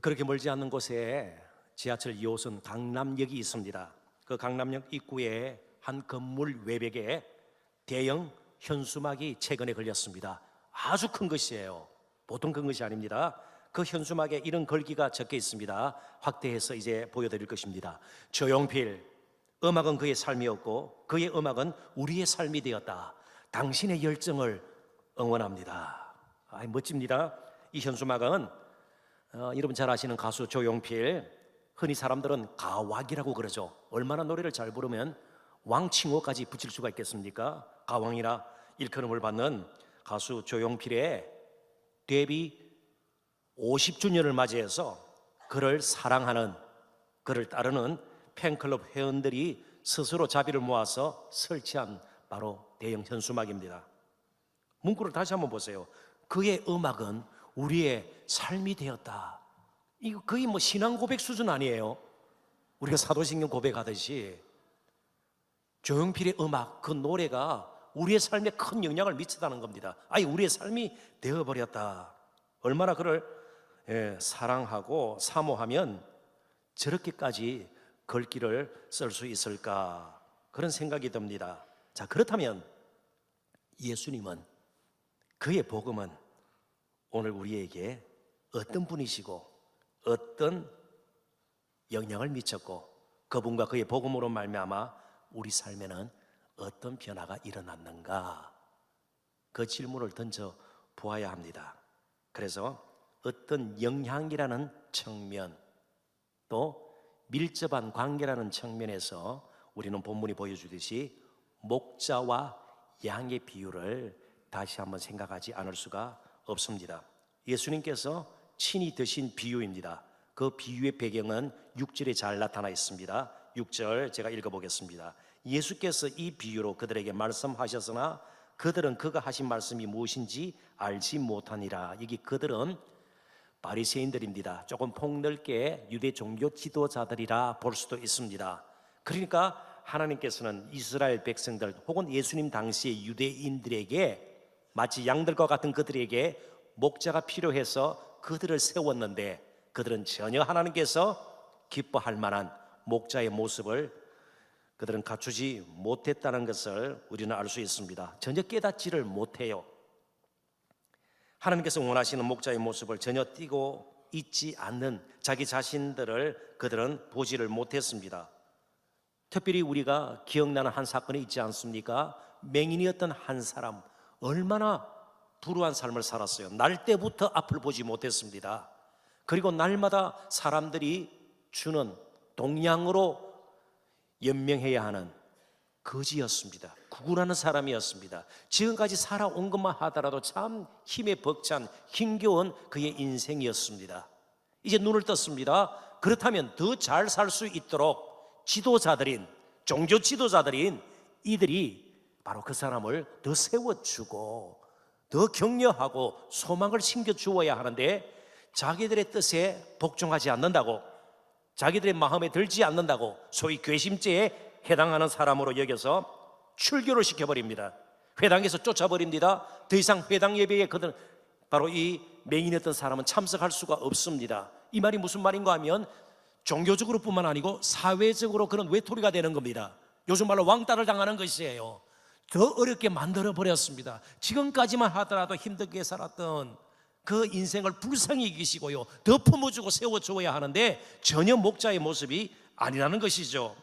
그렇게 멀지 않는 곳에 지하철 2호선 강남역이 있습니다. 그 강남역 입구에 한 건물 외벽에 대형 현수막이 최근에 걸렸습니다. 아주 큰 것이에요. 보통 큰 것이 아닙니다. 그 현수막에 이런 글귀가 적혀 있습니다. 확대해서 이제 보여드릴 것입니다. 조용필, 음악은 그의 삶이었고 그의 음악은 우리의 삶이 되었다. 당신의 열정을 응원합니다. 멋집니다. 이 현수막은 여러분 잘 아시는 가수 조용필, 흔히 사람들은 가왕이라고 그러죠. 얼마나 노래를 잘 부르면 왕칭호까지 붙일 수가 있겠습니까? 가왕이라 일컬음을 받는 가수 조용필의 데뷔 50주년을 맞이해서 그를 사랑하는, 그를 따르는 팬클럽 회원들이 스스로 자비를 모아서 설치한 바로 대형 현수막입니다. 문구를 다시 한번 보세요. 그의 음악은 우리의 삶이 되었다. 이거 거의 신앙 고백 수준 아니에요? 우리가 사도신경 고백하듯이 조용필의 음악, 그 노래가 우리의 삶에 큰 영향을 미치다는 겁니다. 아니, 우리의 삶이 되어버렸다. 얼마나 그를 사랑하고 사모하면 저렇게까지 글귀를 쓸 수 있을까, 그런 생각이 듭니다. 자, 그렇다면 예수님은, 그의 복음은 오늘 우리에게 어떤 분이시고 어떤 영향을 미쳤고 그분과 그의 복음으로 말미암아 우리 삶에는 어떤 변화가 일어났는가, 그 질문을 던져 보아야 합니다. 그래서 어떤 영향이라는 측면, 또 밀접한 관계라는 측면에서 우리는 본문이 보여주듯이 목자와 양의 비유를 다시 한번 생각하지 않을 수가 없습니다. 예수님께서 친히 드신 비유입니다. 그 비유의 배경은 6절에 잘 나타나 있습니다. 6절 제가 읽어보겠습니다. 예수께서 이 비유로 그들에게 말씀하셨으나 그들은 그가 하신 말씀이 무엇인지 알지 못하니라. 여기 그들은 바리새인들입니다. 조금 폭넓게 유대 종교 지도자들이라 볼 수도 있습니다. 그러니까 하나님께서는 이스라엘 백성들 혹은 예수님 당시의 유대인들에게 마치 양들과 같은 그들에게 목자가 필요해서 그들을 세웠는데 그들은 전혀 하나님께서 기뻐할 만한 목자의 모습을 그들은 갖추지 못했다는 것을 우리는 알 수 있습니다. 전혀 깨닫지를 못해요. 하나님께서 원하시는 목자의 모습을 전혀 띠고 있지 않는 자기 자신들을 그들은 보지를 못했습니다. 특별히 우리가 기억나는 한 사건이 있지 않습니까? 맹인이었던 한 사람, 얼마나 불우한 삶을 살았어요. 날 때부터 앞을 보지 못했습니다. 그리고 날마다 사람들이 주는 동양으로 연명해야 하는 거지였습니다. 구구라는 사람이었습니다. 지금까지 살아온 것만 하더라도 참 힘에 벅찬 힘겨운 그의 인생이었습니다. 이제 눈을 떴습니다. 그렇다면 더 잘 살 수 있도록 지도자들인, 종교 지도자들인 이들이 바로 그 사람을 더 세워주고 더 격려하고 소망을 심겨주어야 하는데 자기들의 뜻에 복종하지 않는다고, 자기들의 마음에 들지 않는다고 소위 괘씸죄에 해당하는 사람으로 여겨서 출교를 시켜버립니다. 회당에서 쫓아버립니다. 더 이상 회당 예배에 그들, 바로 이 맹인이었던 사람은 참석할 수가 없습니다. 이 말이 무슨 말인가 하면 종교적으로 뿐만 아니고 사회적으로 그런 외톨이가 되는 겁니다. 요즘 말로 왕따를 당하는 것이에요. 더 어렵게 만들어버렸습니다. 지금까지만 하더라도 힘들게 살았던 그 인생을 불쌍히 여기시고요, 더 품어주고 세워줘야 하는데 전혀 목자의 모습이 아니라는 것이죠.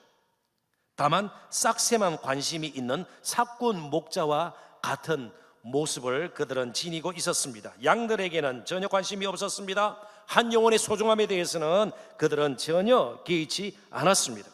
다만 싹새만 관심이 있는 사꾼 목자와 같은 모습을 그들은 지니고 있었습니다. 양들에게는 전혀 관심이 없었습니다. 한 영혼의 소중함에 대해서는 그들은 전혀 개의치 않았습니다.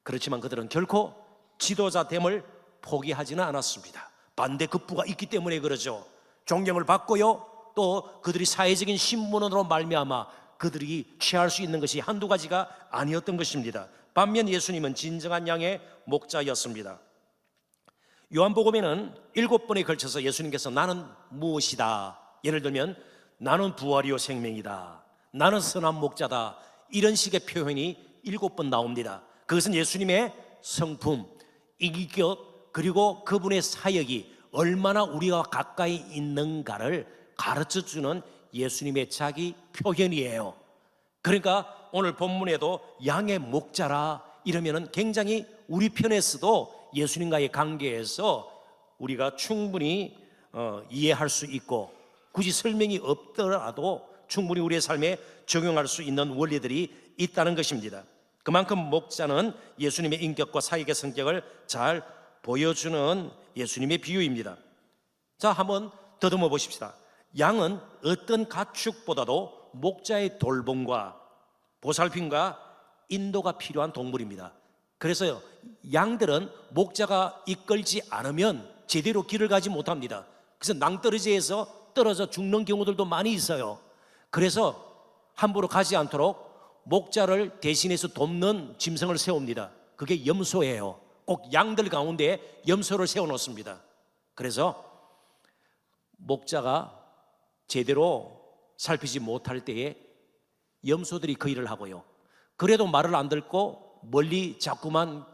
그렇지만 그들은 결코 지도자됨을 포기하지는 않았습니다. 반대급부가 있기 때문에 그러죠. 존경을 받고요, 또 그들이 사회적인 신분으로 말미암아 그들이 취할 수 있는 것이 한두 가지가 아니었던 것입니다. 반면 예수님은 진정한 양의 목자였습니다. 요한복음에는 7번에 걸쳐서 예수님께서 나는 무엇이다, 예를 들면 나는 부활이요 생명이다, 나는 선한 목자다, 이런 식의 표현이 7번 나옵니다. 그것은 예수님의 성품, 인격, 그리고 그분의 사역이 얼마나 우리와 가까이 있는가를 가르쳐주는 예수님의 자기 표현이에요. 그러니까 오늘 본문에도 양의 목자라 이러면은 굉장히 우리 편에서도 예수님과의 관계에서 우리가 충분히 이해할 수 있고, 굳이 설명이 없더라도 충분히 우리의 삶에 적용할 수 있는 원리들이 있다는 것입니다. 그만큼 목자는 예수님의 인격과 사역의 성격을 잘 보여주는 예수님의 비유입니다. 자, 한번 더듬어 보십시다. 양은 어떤 가축보다도 목자의 돌봄과 보살핌과 인도가 필요한 동물입니다. 그래서 양들은 목자가 이끌지 않으면 제대로 길을 가지 못합니다. 그래서 낭떠러지에서 떨어져 죽는 경우들도 많이 있어요. 그래서 함부로 가지 않도록 목자를 대신해서 돕는 짐승을 세웁니다. 그게 염소예요. 꼭 양들 가운데 염소를 세워놓습니다. 그래서 목자가 제대로 살피지 못할 때에 염소들이 그 일을 하고요. 그래도 말을 안 듣고 멀리 자꾸만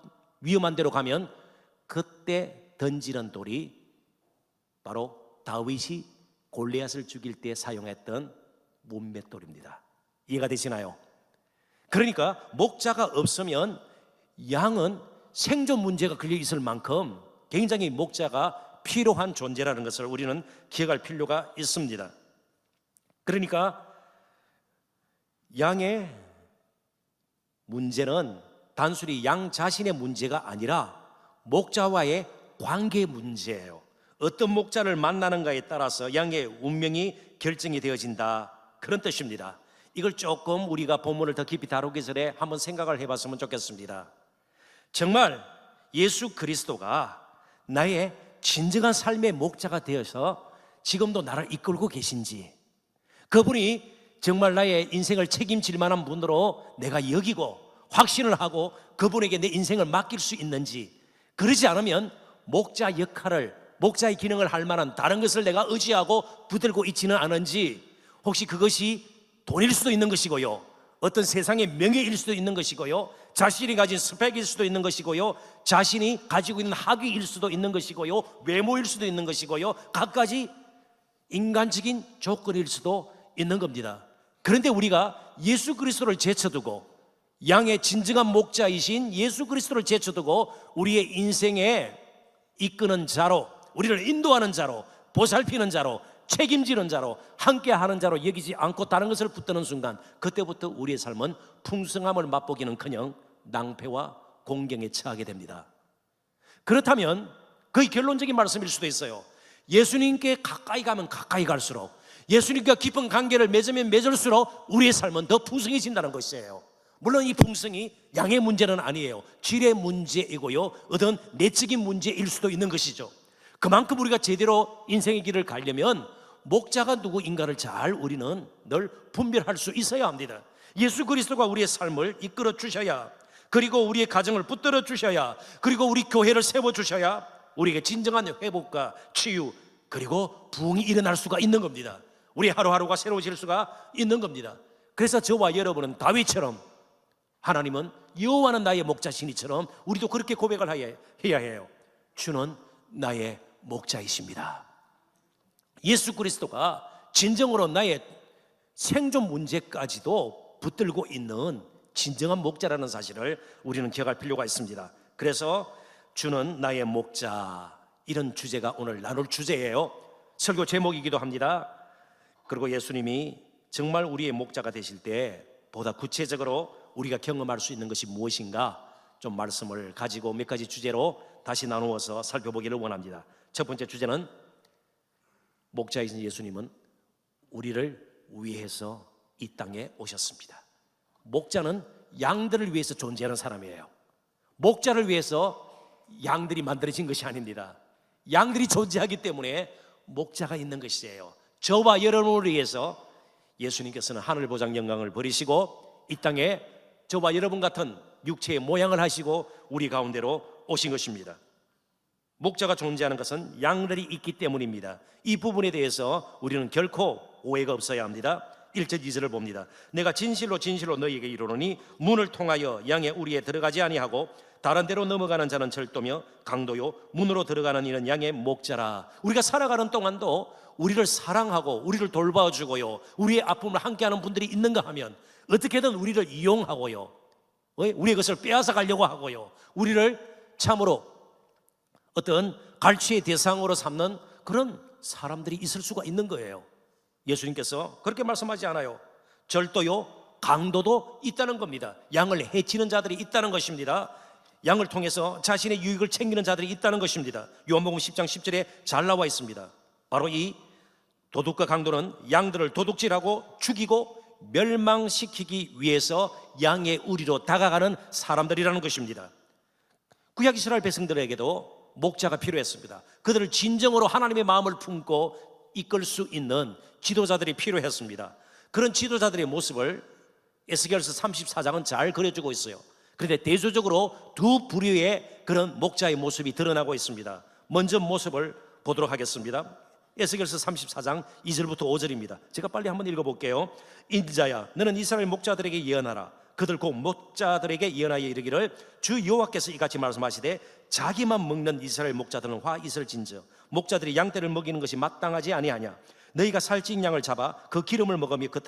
위험한 데로 가면 그때 던지는 돌이 바로 다윗이 골리앗을 죽일 때 사용했던 문맷돌입니다. 이해가 되시나요? 그러니까 목자가 없으면 양은 생존 문제가 걸려 있을 만큼 굉장히 목자가 필요한 존재라는 것을 우리는 기억할 필요가 있습니다. 그러니까 양의 문제는 단순히 양 자신의 문제가 아니라 목자와의 관계 문제예요. 어떤 목자를 만나는가에 따라서 양의 운명이 결정이 되어진다, 그런 뜻입니다. 이걸 조금 우리가 본문을 더 깊이 다루기 전에 한번 생각을 해봤으면 좋겠습니다. 정말 예수 그리스도가 나의 진정한 삶의 목자가 되어서 지금도 나를 이끌고 계신지, 그분이 정말 나의 인생을 책임질 만한 분으로 내가 여기고 확신을 하고 그분에게 내 인생을 맡길 수 있는지, 그러지 않으면 목자 역할을, 목자의 기능을 할 만한 다른 것을 내가 의지하고 붙들고 있지는 않은지, 혹시 그것이 돈일 수도 있는 것이고요, 어떤 세상의 명예일 수도 있는 것이고요, 자신이 가진 스펙일 수도 있는 것이고요, 자신이 가지고 있는 학위일 수도 있는 것이고요, 외모일 수도 있는 것이고요, 갖가지 인간적인 조건일 수도 있는 겁니다. 그런데 우리가 예수 그리스도를 제쳐두고, 양의 진정한 목자이신 예수 그리스도를 제쳐두고 우리의 인생에 이끄는 자로, 우리를 인도하는 자로, 보살피는 자로, 책임지는 자로, 함께하는 자로 여기지 않고 다른 것을 붙드는 순간, 그때부터 우리의 삶은 풍성함을 맛보기는커녕 낭패와 공경에 처하게 됩니다. 그렇다면 거의 결론적인 말씀일 수도 있어요. 예수님께 가까이 가면 가까이 갈수록, 예수님과 깊은 관계를 맺으면 맺을수록 우리의 삶은 더 풍성해진다는 것이에요. 물론 이 풍성이 양의 문제는 아니에요. 질의 문제이고요, 어떤 내적인 문제일 수도 있는 것이죠. 그만큼 우리가 제대로 인생의 길을 가려면 목자가 누구인가를 잘 우리는 늘 분별할 수 있어야 합니다. 예수 그리스도가 우리의 삶을 이끌어 주셔야, 그리고 우리의 가정을 붙들어 주셔야, 그리고 우리 교회를 세워 주셔야 우리에게 진정한 회복과 치유, 그리고 부흥이 일어날 수가 있는 겁니다. 우리 하루하루가 새로워질 수가 있는 겁니다. 그래서 저와 여러분은 다윗처럼, 하나님은 여호와는 나의 목자시니처럼 우리도 그렇게 고백을 해야 해요. 주는 나의 목자이십니다. 예수 그리스도가 진정으로 나의 생존 문제까지도 붙들고 있는 진정한 목자라는 사실을 우리는 기억할 필요가 있습니다. 그래서 주는 나의 목자, 이런 주제가 오늘 나눌 주제예요. 설교 제목이기도 합니다. 그리고 예수님이 정말 우리의 목자가 되실 때 보다 구체적으로 우리가 경험할 수 있는 것이 무엇인가, 좀 말씀을 가지고 몇 가지 주제로 다시 나누어서 살펴보기를 원합니다. 첫 번째 주제는, 목자이신 예수님은 우리를 위해서 이 땅에 오셨습니다. 목자는 양들을 위해서 존재하는 사람이에요. 목자를 위해서 양들이 만들어진 것이 아닙니다. 양들이 존재하기 때문에 목자가 있는 것이에요. 저와 여러분을 위해서 예수님께서는 하늘 보장 영광을 버리시고 이 땅에 저와 여러분 같은 육체의 모양을 하시고 우리 가운데로 오신 것입니다. 목자가 존재하는 것은 양들이 있기 때문입니다. 이 부분에 대해서 우리는 결코 오해가 없어야 합니다. 1절 2절을 봅니다. 내가 진실로 진실로 너희에게 이르노니 문을 통하여 양의 우리에 들어가지 아니하고 다른 데로 넘어가는 자는 절도며 강도요 문으로 들어가는 이는 양의 목자라. 우리가 살아가는 동안도 우리를 사랑하고 우리를 돌봐주고요, 우리의 아픔을 함께하는 분들이 있는가 하면 어떻게든 우리를 이용하고요, 우리의 것을 빼앗아 가려고 하고요, 우리를 참으로 어떤 갈취의 대상으로 삼는 그런 사람들이 있을 수가 있는 거예요. 예수님께서 그렇게 말씀하지 않아요. 절도요, 강도도 있다는 겁니다. 양을 해치는 자들이 있다는 것입니다. 양을 통해서 자신의 유익을 챙기는 자들이 있다는 것입니다. 요한복음 10장 10절에 잘 나와 있습니다. 바로 이 도둑과 강도는 양들을 도둑질하고 죽이고 멸망시키기 위해서 양의 우리로 다가가는 사람들이라는 것입니다. 구약 이스라엘 백성들에게도 목자가 필요했습니다. 그들을 진정으로 하나님의 마음을 품고 이끌 수 있는 지도자들이 필요했습니다. 그런 지도자들의 모습을 에스겔서 34장은 잘 그려주고 있어요. 그런데 대조적으로 두 부류의 그런 목자의 모습이 드러나고 있습니다. 먼저 모습을 보도록 하겠습니다. 에스겔서 34장 2절부터 5절입니다. 제가 빨리 한번 읽어볼게요. 인자야, 너는 이스라엘 목자들에게 예언하라. 그들 곧 목자들에게 예언하여 이르기를, 주 여호와께서 이같이 말씀하시되, 자기만 먹는 이스라엘 목자들은 화 있을진저 목자들이 양떼를 먹이는 것이 마땅하지 아니하냐. 너희가 살찐 양을 잡아 그 기름을 먹으며 그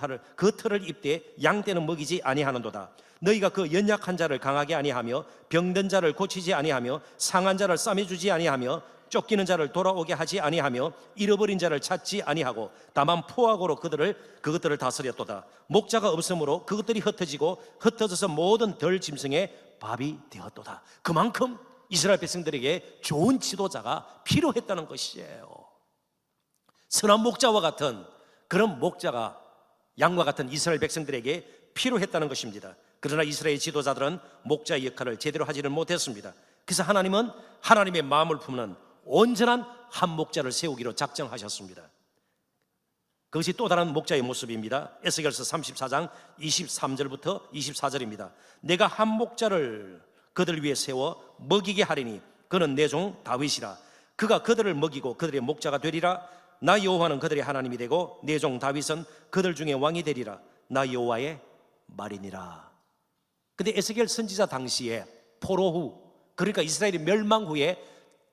털을 입되 양떼는 먹이지 아니하는도다. 너희가 그 연약한 자를 강하게 아니하며 병든 자를 고치지 아니하며 상한 자를 싸매주지 아니하며 쫓기는 자를 돌아오게 하지 아니하며 잃어버린 자를 찾지 아니하고 다만 포악으로 그것들을 다스렸도다. 목자가 없으므로 그것들이 흩어지고 흩어져서 모든 덜 짐승의 밥이 되었도다. 그만큼 이스라엘 백성들에게 좋은 지도자가 필요했다는 것이에요. 선한 목자와 같은 그런 목자가 양과 같은 이스라엘 백성들에게 필요했다는 것입니다. 그러나 이스라엘 지도자들은 목자의 역할을 제대로 하지를 못했습니다. 그래서 하나님은 하나님의 마음을 품는 온전한 한 목자를 세우기로 작정하셨습니다. 그것이 또 다른 목자의 모습입니다. 에스겔서 34장 23절부터 24절입니다. 내가 한 목자를 그들 위에 세워 먹이게 하리니 그는 내 종 다윗이라. 그가 그들을 먹이고 그들의 목자가 되리라. 나 여호와는 그들의 하나님이 되고 내 종 다윗은 그들 중에 왕이 되리라. 나 여호와의 말이니라. 근데 에스겔 선지자 당시에 포로 후, 그러니까 이스라엘이 멸망 후에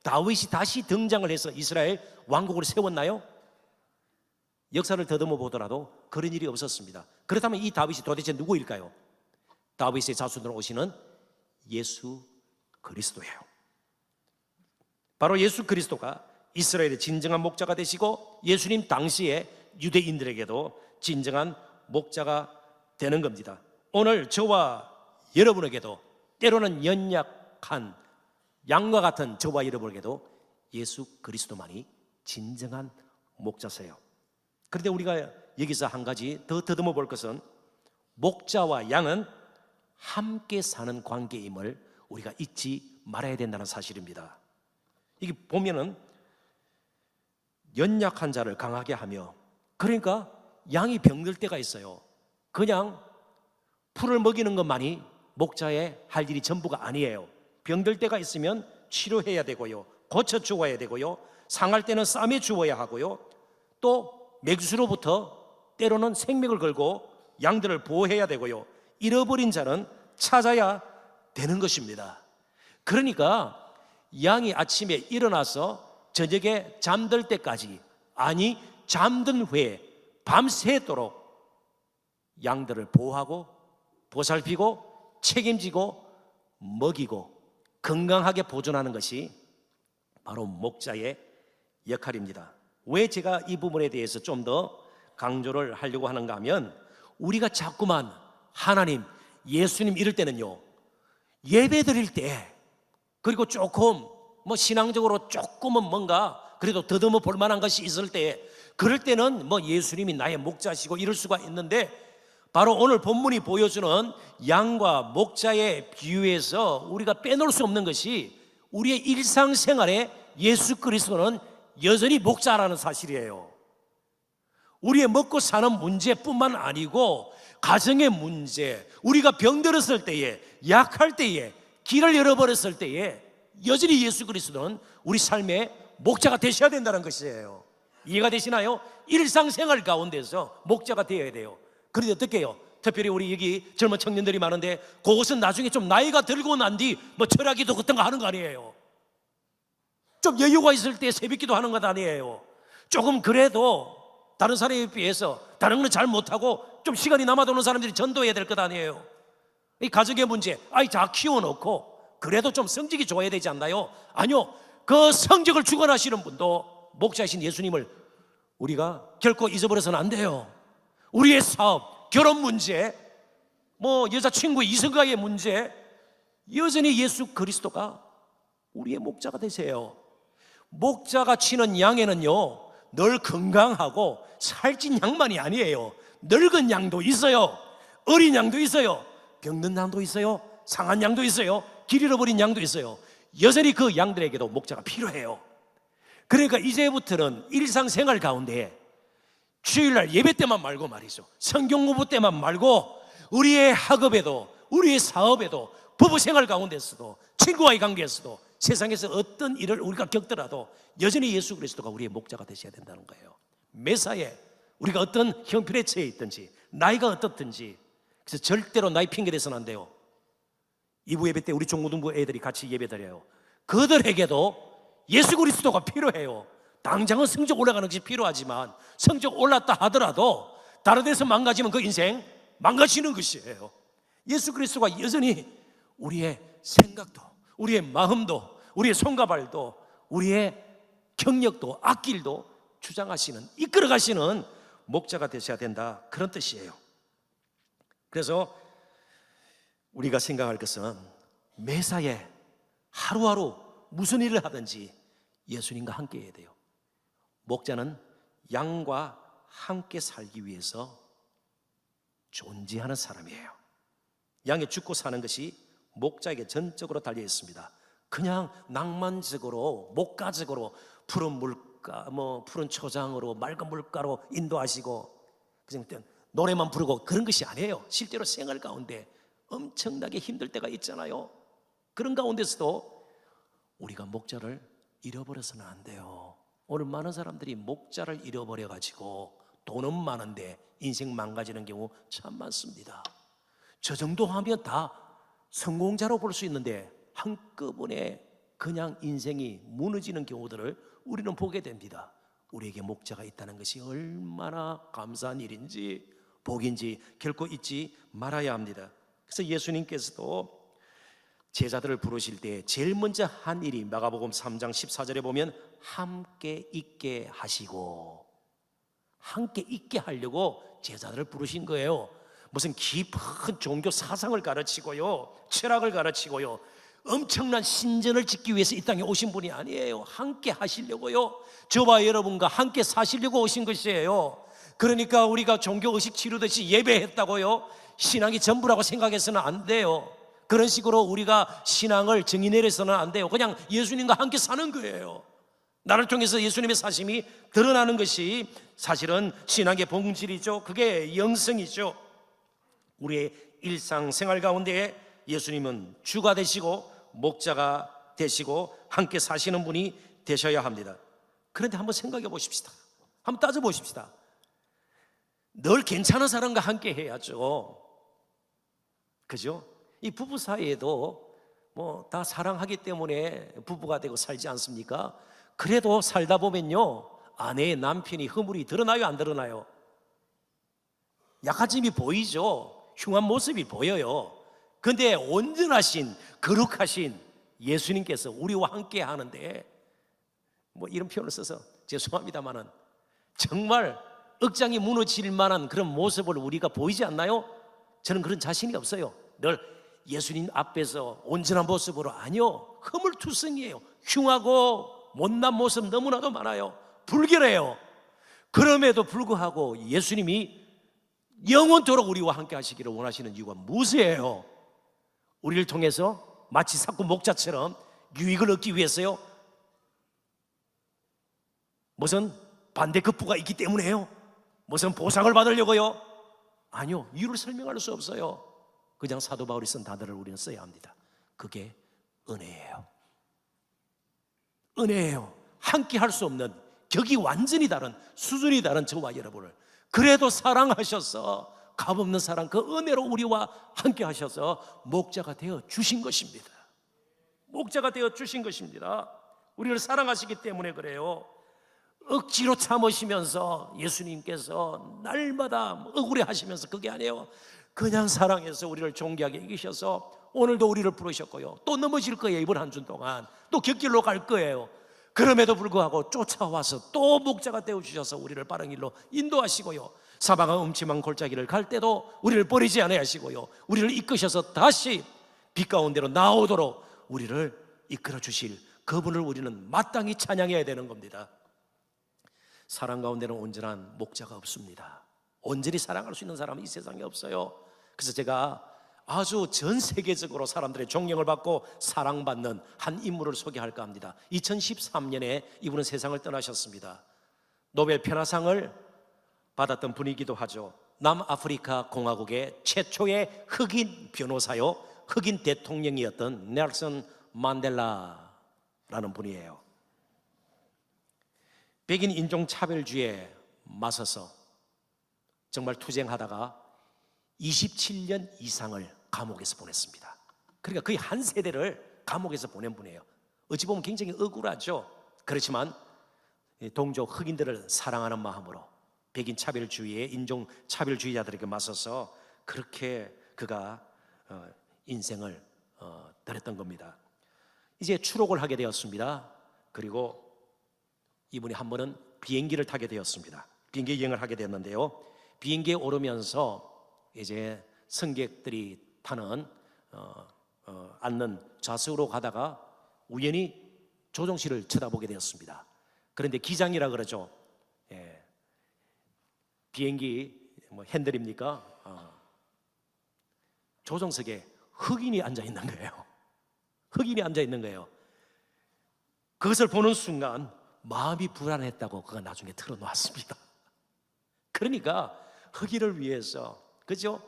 다윗이 다시 등장을 해서 이스라엘 왕국을 세웠나요? 역사를 더듬어 보더라도 그런 일이 없었습니다. 그렇다면 이 다윗이 도대체 누구일까요? 다윗의 자손으로 오시는 예수 그리스도예요. 바로 예수 그리스도가 이스라엘의 진정한 목자가 되시고 예수님 당시에 유대인들에게도 진정한 목자가 되는 겁니다. 오늘 저와 여러분에게도 때로는 연약한 양과 같은 저와 여러분에게도 예수 그리스도만이 진정한 목자세요. 그런데 우리가 여기서 한 가지 더 더듬어 볼 것은 목자와 양은 함께 사는 관계임을 우리가 잊지 말아야 된다는 사실입니다. 이게 보면은 연약한 자를 강하게 하며, 그러니까 양이 병들 때가 있어요. 그냥 풀을 먹이는 것만이 목자의 할 일이 전부가 아니에요. 병들 때가 있으면 치료해야 되고요, 고쳐 주어야 되고요, 상할 때는 싸매 주어야 하고요, 또 맥주로부터 때로는 생명을 걸고 양들을 보호해야 되고요, 잃어버린 자는 찾아야 되는 것입니다. 그러니까 양이 아침에 일어나서 저녁에 잠들 때까지, 아니 잠든 후에 밤새도록 양들을 보호하고 보살피고 책임지고 먹이고 건강하게 보존하는 것이 바로 목자의 역할입니다. 왜 제가 이 부분에 대해서 좀 더 강조를 하려고 하는가 하면, 우리가 자꾸만 하나님, 예수님 이럴 때는요, 예배 드릴 때, 그리고 조금 신앙적으로 조금은 뭔가 그래도 더듬어 볼 만한 것이 있을 때, 그럴 때는 예수님이 나의 목자시고 이럴 수가 있는데, 바로 오늘 본문이 보여주는 양과 목자의 비유에서 우리가 빼놓을 수 없는 것이 우리의 일상생활에 예수 그리스도는 여전히 목자라는 사실이에요. 우리의 먹고 사는 문제뿐만 아니고 가정의 문제, 우리가 병들었을 때에, 약할 때에, 길을 잃어버렸을 때에 여전히 예수 그리스도는 우리 삶의 목자가 되셔야 된다는 것이에요. 이해가 되시나요? 일상생활 가운데서 목자가 되어야 돼요. 그런데 어떻게 해요? 특별히 우리 여기 젊은 청년들이 많은데 그것은 나중에 좀 나이가 들고 난 뒤 철학기도 같은 거 하는 거 아니에요. 좀 여유가 있을 때 새벽기도 하는 것 아니에요. 조금 그래도 다른 사람에 비해서 다른 건 잘 못하고 좀 시간이 남아도는 사람들이 전도해야 될 것 아니에요. 이 가정의 문제, 아이 다 키워놓고 그래도 좀 성적이 좋아야 되지 않나요? 아니요, 그 성적을 주관하시는 분도 목자이신 예수님을 우리가 결코 잊어버려서는 안 돼요. 우리의 사업, 결혼 문제, 여자친구 이성과의 문제, 여전히 예수 그리스도가 우리의 목자가 되세요. 목자가 치는 양에는요, 늘 건강하고 살찐 양만이 아니에요. 늙은 양도 있어요, 어린 양도 있어요, 병든 양도 있어요, 상한 양도 있어요, 길 잃어버린 양도 있어요. 여전히 그 양들에게도 목자가 필요해요. 그러니까 이제부터는 일상생활 가운데 주일날 예배 때만 말고 말이죠, 성경 공부 때만 말고 우리의 학업에도, 우리의 사업에도, 부부생활 가운데서도, 친구와의 관계에서도, 세상에서 어떤 일을 우리가 겪더라도 여전히 예수 그리스도가 우리의 목자가 되셔야 된다는 거예요. 매사에 우리가 어떤 형편에 처해 있든지 나이가 어떻든지, 그래서 절대로 나이 핑계 대서는 안 돼요. 2부 예배 때 우리 중고등부 애들이 같이 예배 드려요. 그들에게도 예수 그리스도가 필요해요. 당장은 성적 올라가는 것이 필요하지만 성적 올랐다 하더라도 다른 데서 망가지면 그 인생 망가지는 것이에요. 예수 그리스도가 여전히 우리의 생각도, 우리의 마음도, 우리의 손과 발도, 우리의 경력도, 앞길도 주장하시는, 이끌어가시는 목자가 되셔야 된다, 그런 뜻이에요. 그래서 우리가 생각할 것은 매사에 하루하루 무슨 일을 하든지 예수님과 함께 해야 돼요. 목자는 양과 함께 살기 위해서 존재하는 사람이에요. 양이 죽고 사는 것이 목자에게 전적으로 달려 있습니다. 그냥 낭만적으로, 목가적으로 푸른 물가, 푸른 초장으로, 맑은 물가로 인도하시고 그냥 노래만 부르고 그런 것이 아니에요. 실제로 생활 가운데 엄청나게 힘들 때가 있잖아요. 그런 가운데서도 우리가 목자를 잃어버려서는 안 돼요. 오늘 많은 사람들이 목자를 잃어버려가지고 돈은 많은데 인생 망가지는 경우 참 많습니다. 저 정도 하면 다 성공자로 볼 수 있는데 한꺼번에 그냥 인생이 무너지는 경우들을 우리는 보게 됩니다. 우리에게 목자가 있다는 것이 얼마나 감사한 일인지, 복인지 결코 잊지 말아야 합니다. 그래서 예수님께서도 제자들을 부르실 때 제일 먼저 한 일이 마가복음 3장 14절에 보면 함께 있게 하시고, 함께 있게 하려고 제자들을 부르신 거예요. 무슨 깊은 종교 사상을 가르치고요, 철학을 가르치고요, 엄청난 신전을 짓기 위해서 이 땅에 오신 분이 아니에요. 함께 하시려고요, 저와 여러분과 함께 사시려고 오신 것이에요. 그러니까 우리가 종교의식 치르듯이 예배했다고요 신앙이 전부라고 생각해서는 안 돼요. 그런 식으로 우리가 신앙을 정의 내려서는 안 돼요. 그냥 예수님과 함께 사는 거예요. 나를 통해서 예수님의 사심이 드러나는 것이 사실은 신앙의 본질이죠. 그게 영성이죠. 우리의 일상생활 가운데 예수님은 주가 되시고 목자가 되시고 함께 사시는 분이 되셔야 합니다. 그런데 한번 생각해 보십시다. 한번 따져 보십시다. 늘 괜찮은 사람과 함께 해야죠. 그죠? 이 부부 사이에도 다 사랑하기 때문에 부부가 되고 살지 않습니까? 그래도 살다 보면요, 아내의 남편이 허물이 드러나요, 안 드러나요? 약한 점이 보이죠. 흉한 모습이 보여요. 그런데 온전하신, 거룩하신 예수님께서 우리와 함께 하는데 이런 표현을 써서 죄송합니다만은 정말 억장이 무너질 만한 그런 모습을 우리가 보이지 않나요? 저는 그런 자신이 없어요. 늘 예수님 앞에서 온전한 모습으로, 아니요, 허물투성이에요. 흉하고 못난 모습 너무나도 많아요. 불결해요. 그럼에도 불구하고 예수님이 영원토록 우리와 함께 하시기를 원하시는 이유가 무엇이에요? 우리를 통해서 마치 사꾸 목자처럼 유익을 얻기 위해서요? 무슨 반대급부가 있기 때문에요? 무슨 보상을 받으려고요? 아니요, 이유를 설명할 수 없어요. 그냥 사도 바울이 쓴 단어를 우리는 써야 합니다. 그게 은혜예요. 은혜예요. 함께 할 수 없는, 격이 완전히 다른, 수준이 다른 저와 여러분을 그래도 사랑하셔서 값없는 사랑, 그 은혜로 우리와 함께 하셔서 목자가 되어 주신 것입니다. 목자가 되어 주신 것입니다. 우리를 사랑하시기 때문에 그래요. 억지로 참으시면서 예수님께서 날마다 억울해 하시면서 그게 아니에요. 그냥 사랑해서 우리를 존귀하게 이기셔서 오늘도 우리를 부르셨고요. 또 넘어질 거예요. 이번 한 주 동안 또 곁길로 갈 거예요. 그럼에도 불구하고 쫓아와서 또 목자가 되어주셔서 우리를 바른 길로 인도하시고요. 사방의 음침한 골짜기를 갈 때도 우리를 버리지 않아야 하시고요. 우리를 이끄셔서 다시 빛 가운데로 나오도록 우리를 이끌어 주실 그분을 우리는 마땅히 찬양해야 되는 겁니다. 사랑 가운데는 온전한 목자가 없습니다. 온전히 사랑할 수 있는 사람은 이 세상에 없어요. 그래서 제가 아주 전 세계적으로 사람들의 존경을 받고 사랑받는 한 인물을 소개할까 합니다. 2013년에 이분은 세상을 떠나셨습니다. 노벨 평화상을 받았던 분이기도 하죠. 남아프리카 공화국의 최초의 흑인 변호사요, 흑인 대통령이었던 넬슨 만델라라는 분이에요. 백인 인종차별주의에 맞서서 정말 투쟁하다가 27년 이상을 감옥에서 보냈습니다. 그러니까 거의 한 세대를 감옥에서 보낸 분이에요. 어찌 보면 굉장히 억울하죠. 그렇지만 동족 흑인들을 사랑하는 마음으로 백인 차별주의에 인종 차별주의자들에게 맞서서 그렇게 그가 인생을 드렸던 겁니다. 이제 추록을 하게 되었습니다. 그리고 이분이 한 번은 비행기를 타게 되었습니다. 비행기 여행을 하게 되었는데요, 비행기에 오르면서 이제 승객들이 타는 앉는 좌석으로 가다가 우연히 조종실을 쳐다보게 되었습니다. 그런데 기장이라 그러죠. 비행기 핸들입니까? 조종석에 흑인이 앉아 있는 거예요. 흑인이 앉아 있는 거예요. 그것을 보는 순간 마음이 불안했다고 그가 나중에 털어놓았습니다. 그러니까 흑인을 위해서, 그죠?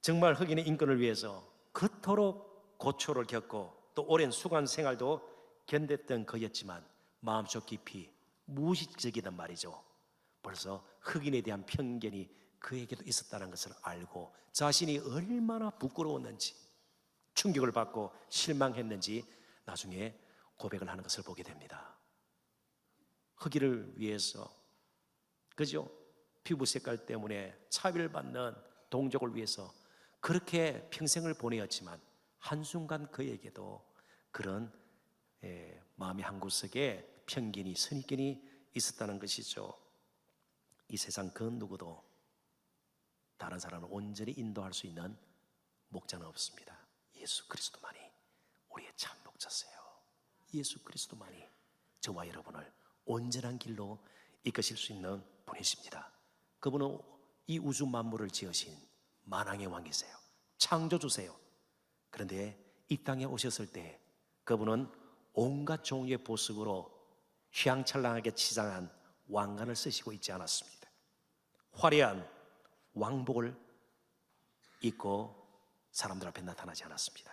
정말 흑인의 인권을 위해서 그토록 고초를 겪고 또 오랜 수관 생활도 견뎠던 그였지만 마음속 깊이 무의식적이단 말이죠. 벌써 흑인에 대한 편견이 그에게도 있었다는 것을 알고 자신이 얼마나 부끄러웠는지, 충격을 받고 실망했는지 나중에 고백을 하는 것을 보게 됩니다. 흑인을 위해서, 그죠? 피부 색깔 때문에 차별받는 동족을 위해서 그렇게 평생을 보내었지만 한순간 그에게도 그런 마음의 한구석에 편견이, 선입견이 있었다는 것이죠. 이 세상 그 누구도 다른 사람을 온전히 인도할 수 있는 목자는 없습니다. 예수 그리스도만이 우리의 참 목자세요. 예수 그리스도만이 저와 여러분을 온전한 길로 이끄실 수 있는 분이십니다. 그분은 이 우주 만물을 지으신 만왕의 왕이세요. 창조주세요. 그런데 이 땅에 오셨을 때 그분은 온갖 종류의 보석으로 휘황찬란하게 치장한 왕관을 쓰시고 있지 않았습니다. 화려한 왕복을 입고 사람들 앞에 나타나지 않았습니다.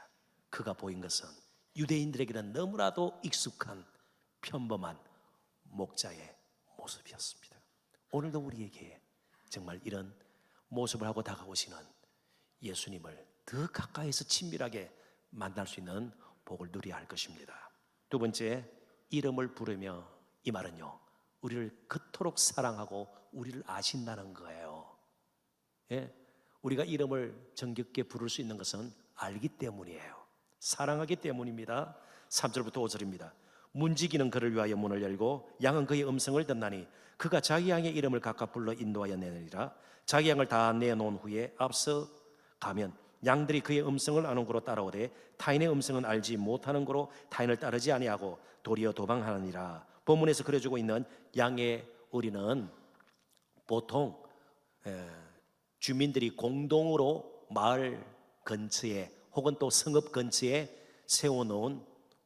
그가 보인 것은 유대인들에게는 너무나도 익숙한 평범한 목자의 모습이었습니다. 오늘도 우리에게 정말 이런 모습을 하고 다가오시는 예수님을 더 가까이서 친밀하게 만날 수 있는 복을 누려야 할 것입니다. 두 번째, 이름을 부르며, 이 말은요, 우리를 그토록 사랑하고 우리를 아신다는 거예요. 예? 우리가 이름을 정겹게 부를 수 있는 것은 알기 때문이에요. 사랑하기 때문입니다. 3절부터 5절입니다. 문지기는 그를 위하여 문을 열고 양은 그의 음성을 듣나니 그가 자기 양의 이름을 각각 불러 인도하여 내느니라. 자기 양을 다 내놓은 후에 앞서 가면 양들이 그의 음성을 아는 고로 따라오되 타인의 음성은 알지 못하는 고로 타인을 따르지 아니하고 도리어 도방하느니라. 본문에서 그려주고 있는 양의 우리는 보통 주민들이 공동으로 마을 근처에 혹은 또 성읍 근처에 세워놓은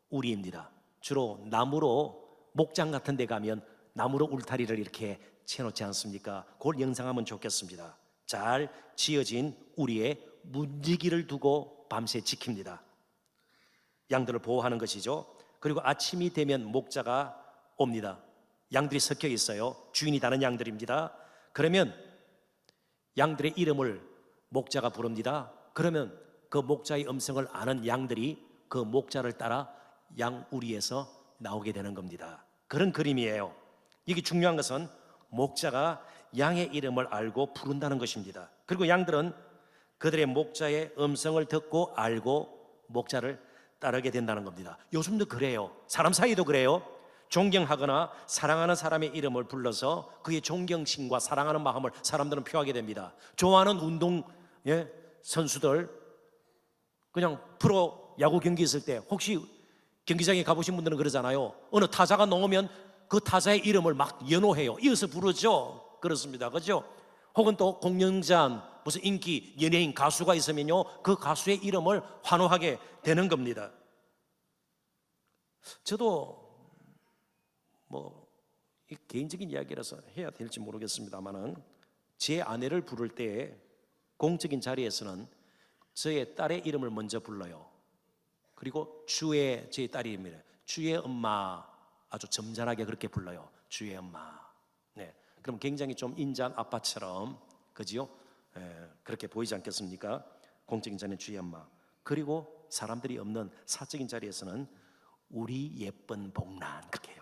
우리입니다. 주로 나무로, 목장 같은 데 가면 나무로 울타리를 이렇게 채놓지 않습니까? 그걸 영상하면 좋겠습니다. 잘 지어진 우리의 문지기를 두고 밤새 지킵니다. 양들을 보호하는 것이죠. 그리고 아침이 되면 목자가 옵니다. 양들이 섞여 있어요. 주인이 다른 양들입니다. 그러면 양들의 이름을 목자가 부릅니다. 그러면 그 목자의 음성을 아는 양들이 그 목자를 따라 양 우리에서 나오게 되는 겁니다. 그런 그림이에요. 이게 중요한 것은 목자가 양의 이름을 알고 부른다는 것입니다. 그리고 양들은 그들의 목자의 음성을 듣고 알고 목자를 따르게 된다는 겁니다. 요즘도 그래요. 사람 사이도 그래요. 존경하거나 사랑하는 사람의 이름을 불러서 그의 존경심과 사랑하는 마음을 사람들은 표하게 됩니다. 좋아하는 운동 선수들, 그냥 프로 야구 경기 있을 때 혹시 경기장에 가보신 분들은 그러잖아요. 어느 타자가 나오면 그 타자의 이름을 막 연호해요. 이어서 부르죠. 그렇습니다. 그죠? 혹은 또 공연장, 무슨 인기 연예인 가수가 있으면요, 그 가수의 이름을 환호하게 되는 겁니다. 저도 개인적인 이야기라서 해야 될지 모르겠습니다만은 제 아내를 부를 때 공적인 자리에서는 저의 딸의 이름을 먼저 불러요. 그리고 주의, 제 딸이 이름이에요. 주의 엄마, 아주 점잖하게 그렇게 불러요. 주의 엄마. 네, 그럼 굉장히 좀 인자한 아빠처럼, 그지요? 그렇게 보이지 않겠습니까? 공적인 자리는 주의 엄마. 그리고 사람들이 없는 사적인 자리에서는 우리 예쁜 복란, 그렇게 해요.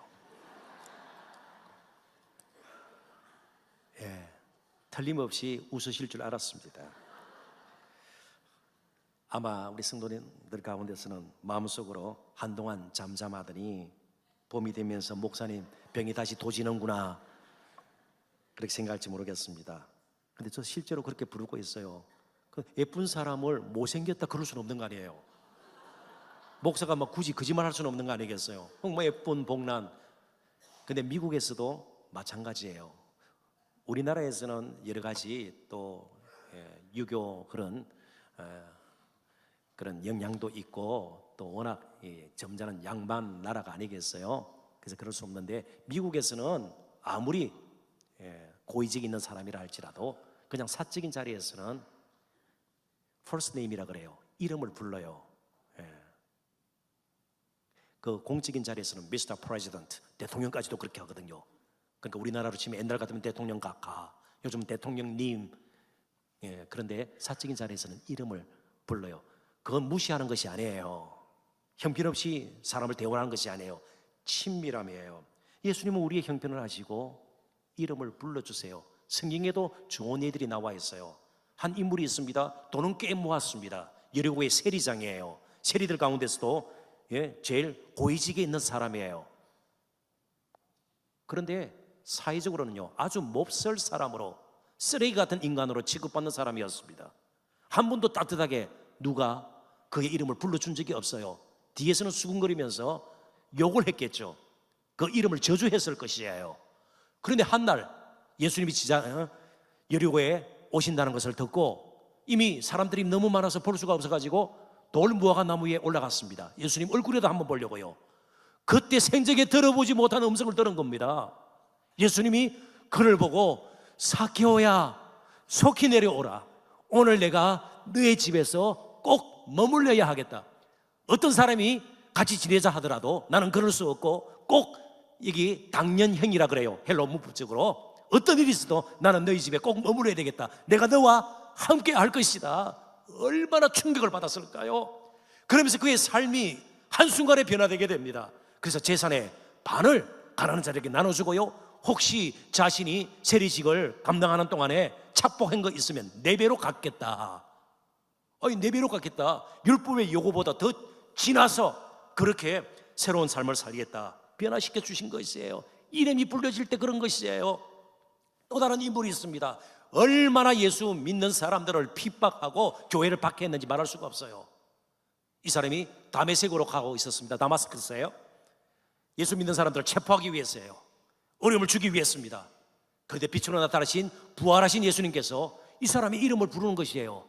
틀림없이 웃으실 줄 알았습니다. 아마 우리 성도님들 가운데서는 마음속으로 한동안 잠잠하더니 봄이 되면서 목사님 병이 다시 도지는구나 그렇게 생각할지 모르겠습니다. 근데 저 실제로 그렇게 부르고 있어요. 그 예쁜 사람을 못생겼다 그럴 수는 없는 거 아니에요. 목사가 막 굳이 거짓말 할 수는 없는 거 아니겠어요. 예쁜 복난. 근데 미국에서도 마찬가지예요. 우리나라에서는 여러 가지 또 유교 그런 영향도 있고 또 워낙 점잖은 양반 나라가 아니겠어요. 그래서 그럴 수 없는데 미국에서는 아무리 고위직이 있는 사람이라 할지라도 그냥 사적인 자리에서는 first name이라 그래요. 이름을 불러요. 그 공적인 자리에서는 Mr. President, 대통령까지도 그렇게 하거든요. 그러니까 우리나라로 치면 옛날 같으면 대통령 각하, 요즘 대통령님. 그런데 사적인 자리에서는 이름을 불러요. 그건 무시하는 것이 아니에요. 형편없이 사람을 대우하는 것이 아니에요. 친밀함이에요. 예수님은 우리의 형편을 아시고 이름을 불러주세요. 성경에도 좋은 예들이 나와 있어요. 한 인물이 있습니다. 돈은 꽤 모았습니다. 여리고의 세리장이에요. 세리들 가운데서도 제일 고위직에 있는 사람이에요. 그런데 사회적으로는요, 아주 몹쓸 사람으로, 쓰레기 같은 인간으로 취급받는 사람이었습니다. 한 번도 따뜻하게 누가 그의 이름을 불러준 적이 없어요. 뒤에서는 수군거리면서 욕을 했겠죠. 그 이름을 저주했을 것이에요. 그런데 한날 예수님이 여리고에 오신다는 것을 듣고 이미 사람들이 너무 많아서 볼 수가 없어가지고 돌무화과 나무 위에 올라갔습니다. 예수님 얼굴에도 한번 보려고요. 그때 생전에 들어보지 못한 음성을 들은 겁니다. 예수님이 그를 보고 사케오야, 속히 내려오라. 오늘 내가 너의 집에서 꼭 머물러야 하겠다. 어떤 사람이 같이 지내자 하더라도 나는 그럴 수 없고 꼭 이게 당연형이라 그래요. 헬로 문법적으로 어떤 일이 있어도 나는 너희 집에 꼭 머물러야 되겠다. 내가 너와 함께 할 것이다. 얼마나 충격을 받았을까요? 그러면서 그의 삶이 한순간에 변화되게 됩니다. 그래서 재산의 반을 가난한 자에게 나눠주고요, 혹시 자신이 세리직을 감당하는 동안에 착복한 거 있으면 4배로 갚겠다. 4배로 갚겠다. 율법의 요구보다 더 지나서 그렇게 새로운 삶을 살겠다. 변화시켜 주신 것이에요. 이름이 불려질 때 그런 것이에요. 또 다른 인물이 있습니다. 얼마나 예수 믿는 사람들을 핍박하고 교회를 박해했는지 말할 수가 없어요. 이 사람이 다메섹으로 가고 있었습니다. 다마스커스예요. 예수 믿는 사람들을 체포하기 위해서예요. 어려움을 주기 위해서입니다. 그런데 빛으로 나타나신 부활하신 예수님께서 이 사람의 이름을 부르는 것이에요.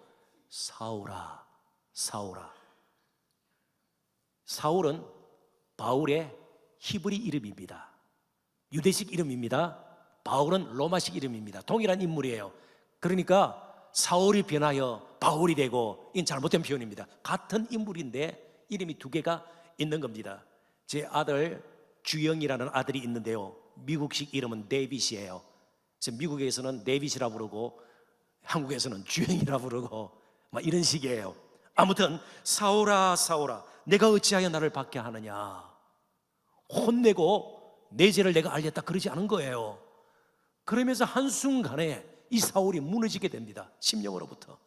사울아, 사울아. 사울은 바울의 히브리 이름입니다. 유대식 이름입니다. 바울은 로마식 이름입니다. 동일한 인물이에요. 그러니까 사울이 변하여 바울이 되고, 이건 잘못된 표현입니다. 같은 인물인데 이름이 2개가 있는 겁니다. 제 아들 주영이라는 아들이 있는데요, 미국식 이름은 데이빗이에요. 그래서 미국에서는 데이빗이라 부르고 한국에서는 주영이라 부르고 막 이런 식이에요. 아무튼 사울아, 사울아, 내가 어찌하여 나를 박해 하느냐. 혼내고 내 죄를 내가 알렸다 그러지 않은 거예요. 그러면서 한순간에 이 사울이 무너지게 됩니다. 심령으로부터.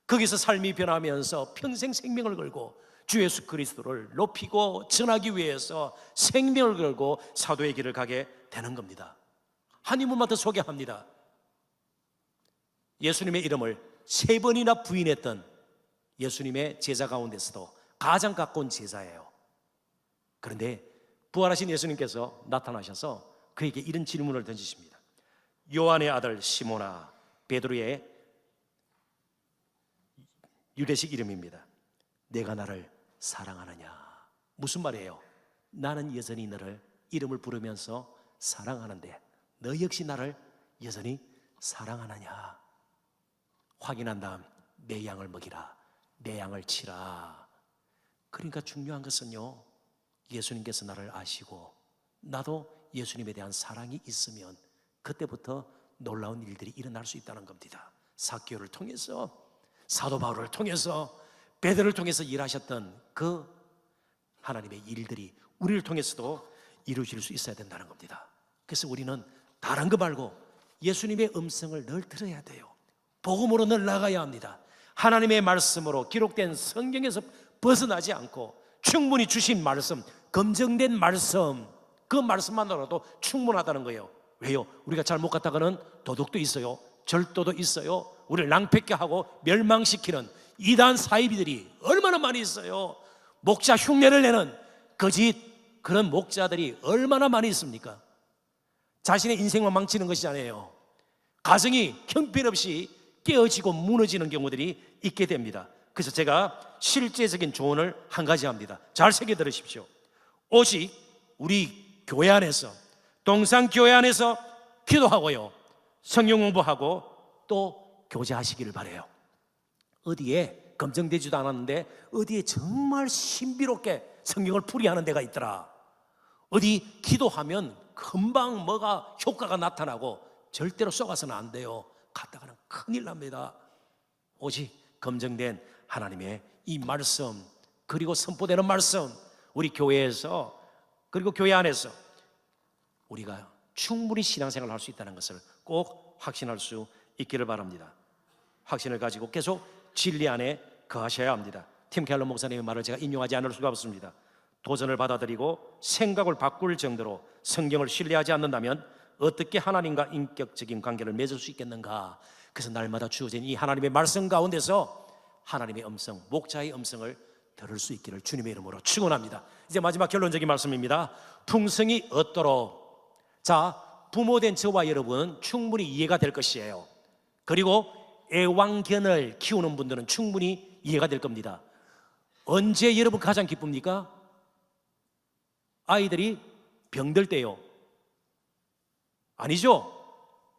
거기서 삶이 변하면서 평생 생명을 걸고 주 예수 그리스도를 높이고 전하기 위해서 생명을 걸고 사도의 길을 가게 되는 겁니다. 한 인물만 더 소개합니다. 예수님의 이름을 3번이나 부인했던 예수님의 제자 가운데서도 가장 가까운 제자예요. 그런데 부활하신 예수님께서 나타나셔서 그에게 이런 질문을 던지십니다. 요한의 아들 시몬아, 베드로의 유대식 이름입니다. 내가 나를 사랑하느냐? 무슨 말이에요? 나는 여전히 너를 이름을 부르면서 사랑하는데 너 역시 나를 여전히 사랑하느냐? 확인한 다음 내 양을 먹이라, 내 양을 치라. 그러니까 중요한 것은요, 예수님께서 나를 아시고 나도 예수님에 대한 사랑이 있으면 그때부터 놀라운 일들이 일어날 수 있다는 겁니다. 삭개오를 통해서, 사도 바울을 통해서, 베드로를 통해서 일하셨던 그 하나님의 일들이 우리를 통해서도 이루어질 수 있어야 된다는 겁니다. 그래서 우리는 다른 거 말고 예수님의 음성을 늘 들어야 돼요. 복음으로 늘 나가야 합니다. 하나님의 말씀으로 기록된 성경에서 벗어나지 않고 충분히 주신 말씀, 검증된 말씀, 그 말씀만으로도 충분하다는 거예요. 왜요? 우리가 잘못 갔다가는 도둑도 있어요, 절도도 있어요, 우리를 낭패케 하고 멸망시키는 이단 사이비들이 얼마나 많이 있어요. 목자 흉내를 내는 거짓 그런 목자들이 얼마나 많이 있습니까? 자신의 인생만 망치는 것이 아니에요. 가정이 형편없이 깨어지고 무너지는 경우들이 있게 됩니다. 그래서 제가 실제적인 조언을 한 가지 합니다. 잘 새겨 들으십시오. 오직 우리 교회 안에서, 동산교회 안에서 기도하고요, 성경 공부하고 또 교제하시기를 바라요. 어디에 검증되지도 않았는데 어디에 정말 신비롭게 성경을 풀이하는 데가 있더라. 어디 기도하면 금방 뭐가 효과가 나타나고 절대로 쏘가서는 안 돼요. 갔다가는 큰일 납니다. 오직 검증된 하나님의 이 말씀, 그리고 선포되는 말씀, 우리 교회에서 그리고 교회 안에서 우리가 충분히 신앙생활을 할 수 있다는 것을 꼭 확신할 수 있기를 바랍니다. 확신을 가지고 계속 진리 안에 거하셔야 합니다. 팀 켈러 목사님의 말을 제가 인용하지 않을 수가 없습니다. 도전을 받아들이고 생각을 바꿀 정도로 성경을 신뢰하지 않는다면 어떻게 하나님과 인격적인 관계를 맺을 수 있겠는가? 그래서 날마다 주어진 이 하나님의 말씀 가운데서 하나님의 음성, 목자의 음성을 들을 수 있기를 주님의 이름으로 축원합니다. 이제 마지막 결론적인 말씀입니다. 풍성이 얻도록. 자, 부모된 저와 여러분은 충분히 이해가 될 것이에요. 그리고 애완견을 키우는 분들은 충분히 이해가 될 겁니다. 언제 여러분 가장 기쁩니까? 아이들이 병들 때요? 아니죠.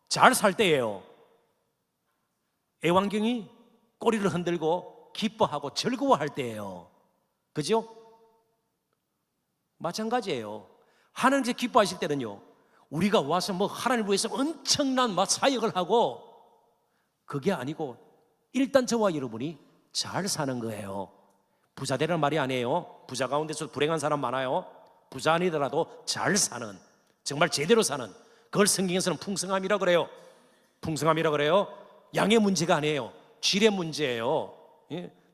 잘 살 때예요. 애완견이 꼬리를 흔들고 기뻐하고 즐거워할 때예요. 그죠? 마찬가지예요. 하나님께서 기뻐하실 때는요, 우리가 와서 뭐 하나님을 위해서 엄청난 사역을 하고, 그게 아니고 일단 저와 여러분이 잘 사는 거예요. 부자 되라는 말이 아니에요. 부자 가운데서 불행한 사람 많아요. 부자 아니더라도 잘 사는, 정말 제대로 사는, 그걸 성경에서는 풍성함이라고 그래요. 풍성함이라고 그래요. 양의 문제가 아니에요. 질의 문제예요.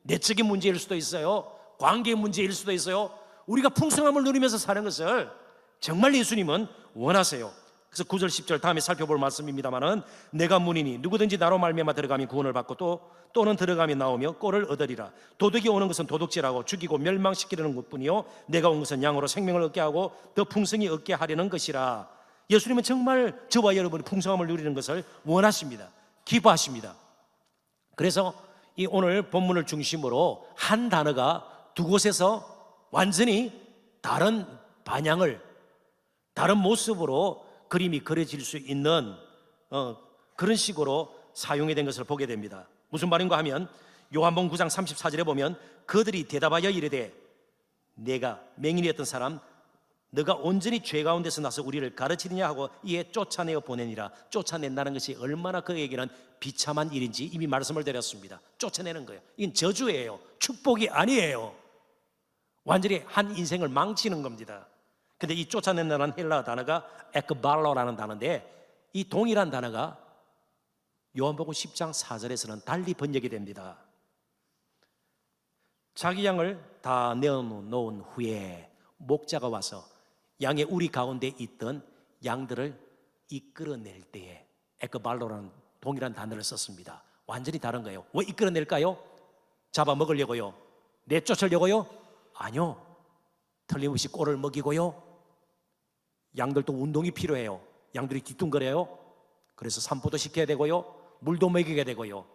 내적인 문제일 수도 있어요. 관계의 문제일 수도 있어요. 우리가 풍성함을 누리면서 사는 것을 정말 예수님은 원하세요. 그래서 9절 10절 다음에 살펴볼 말씀입니다마는, 내가 문이니 누구든지 나로 말미암아 들어가면 구원을 받고 또는 들어가면 나오며 꼴을 얻으리라. 도둑이 오는 것은 도둑질하고 죽이고 멸망시키려는 것뿐이요 내가 온 것은 양으로 생명을 얻게 하고 더 풍성히 얻게 하려는 것이라. 예수님은 정말 저와 여러분이 풍성함을 누리는 것을 원하십니다. 기뻐하십니다. 그래서 이 오늘 본문을 중심으로 한 단어가 두 곳에서 완전히 다른 반향을, 다른 모습으로 그림이 그려질 수 있는 그런 식으로 사용이 된 것을 보게 됩니다. 무슨 말인가 하면, 요한복음 9장 34절에 보면 그들이 대답하여 이르되, 내가 맹인이었던 사람 너가 온전히 죄 가운데서 나서 우리를 가르치느냐 하고 이에 쫓아내어 보내니라. 쫓아낸다는 것이 얼마나 그에게는 비참한 일인지 이미 말씀을 드렸습니다. 쫓아내는 거예요. 이건 저주예요. 축복이 아니에요. 완전히 한 인생을 망치는 겁니다. 근데 이 쫓아낸다는 헬라어 단어가 에크발로라는 단어인데, 이 동일한 단어가 요한복음 10장 4절에서는 달리 번역이 됩니다. 자기 양을 다 내어놓은 후에 목자가 와서 양의 우리 가운데 있던 양들을 이끌어낼 때에 에크발로라는 동일한 단어를 썼습니다. 완전히 다른 거예요. 왜 이끌어낼까요? 잡아먹으려고요? 내쫓으려고요? 아니요. 틀림없이 꼴을 먹이고요. 양들도 운동이 필요해요. 양들이 뒤뚱거려요. 그래서 산보도 시켜야 되고요. 물도 먹이게 되고요.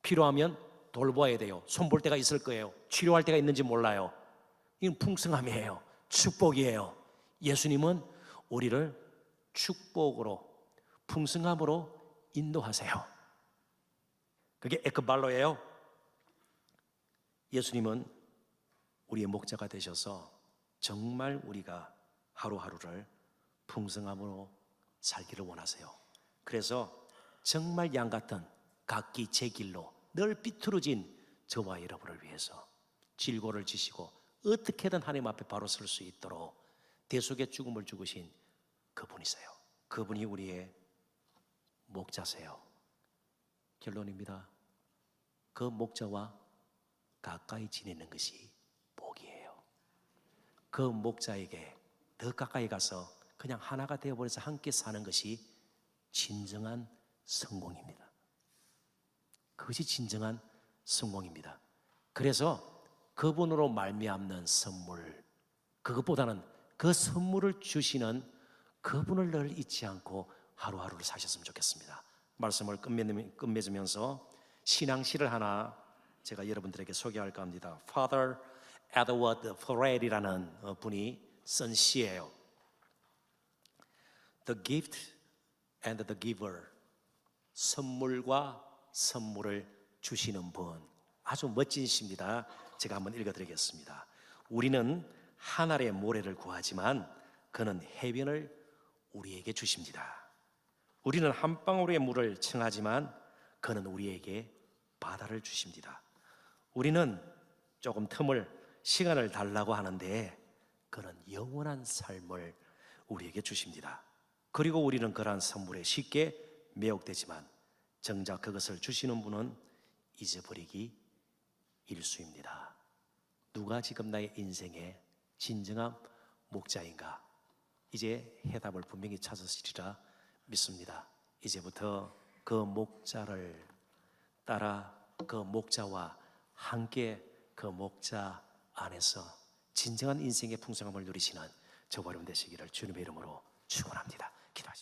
필요하면 돌보아야 돼요. 손볼 때가 있을 거예요. 치료할 때가 있는지 몰라요. 이건 풍성함이에요. 축복이에요. 예수님은 우리를 축복으로, 풍성함으로 인도하세요. 그게 에크발로예요. 예수님은 우리의 목자가 되셔서 정말 우리가 하루하루를 풍성함으로 살기를 원하세요. 그래서 정말 양 같은 각기 제 길로 늘 삐뚤어진 저와 여러분을 위해서 질고를 지시고 어떻게든 하나님 앞에 바로 설 수 있도록 대속의 죽음을 죽으신 그분이세요. 그분이 우리의 목자세요. 결론입니다. 그 목자와 가까이 지내는 것이 복이에요. 그 목자에게 더 가까이 가서 그냥 하나가 되어버려서 함께 사는 것이 진정한 성공입니다. 그것이 진정한 성공입니다. 그래서 그분으로 말미암는 선물, 그것보다는 그 선물을 주시는 그분을 늘 잊지 않고 하루하루를 사셨으면 좋겠습니다. 말씀을 끝맺으면서 신앙시를 하나 제가 여러분들에게 소개할까 합니다. Father Edward Farrell이라는 분이 쓴 시예요. The gift and the giver. 선물과 선물을 주시는 분. 아주 멋진 시입니다. 제가 한번 읽어드리겠습니다. 우리는 하늘의 모래를 구하지만 그는 해변을 우리에게 주십니다. 우리는 한 방울의 물을 청하지만 그는 우리에게 바다를 주십니다. 우리는 조금 시간을 달라고 하는데 그는 영원한 삶을 우리에게 주십니다. 그리고 우리는 그러한 선물에 쉽게 매혹되지만 정작 그것을 주시는 분은 잊어버리기 일쑤입니다. 누가 지금 나의 인생의 진정한 목자인가? 이제 해답을 분명히 찾으시리라 믿습니다. 이제부터 그 목자를 따라 그 목자와 함께 그 목자 안에서 진정한 인생의 풍성함을 누리시는 저와 여러분 되시기를 주님의 이름으로 축원합니다. 기도하십시오.